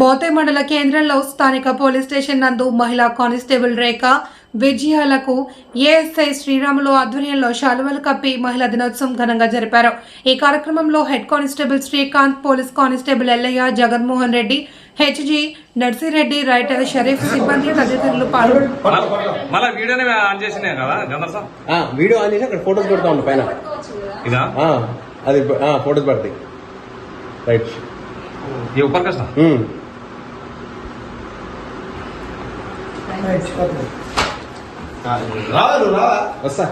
మోతే మండల కేంద్రంలో స్థానిక పోలీస్ స్టేషన్ నందు మహిళా కానిస్టేబుల్ రేఖ విజయాలకు ఏఎస్ఐ శ్రీరాములు ఆధ్వర్యంలో శాలువలు కప్పి మహిళా దినోత్సవం ఘనంగా జరిపారు. ఈ కార్యక్రమంలో head constable Srikanth, police constable Ellaiah, Jaganmohan Reddy, HG Narsireddy, writer Sharif, సిబ్బంది తదితరులు పాల్గొన్నారు. మళ్ళా వీడియోనే ఆన్ చేసినా కదా గంధర్ సార్, వీడియో ఆన్ చేసి అక్కడ ఫోటోస్ పెడతా ఉంది పైన. ఇదా అది ఫోటోస్ పడతాయి. రైట్, ये ऊपर का था వస్తా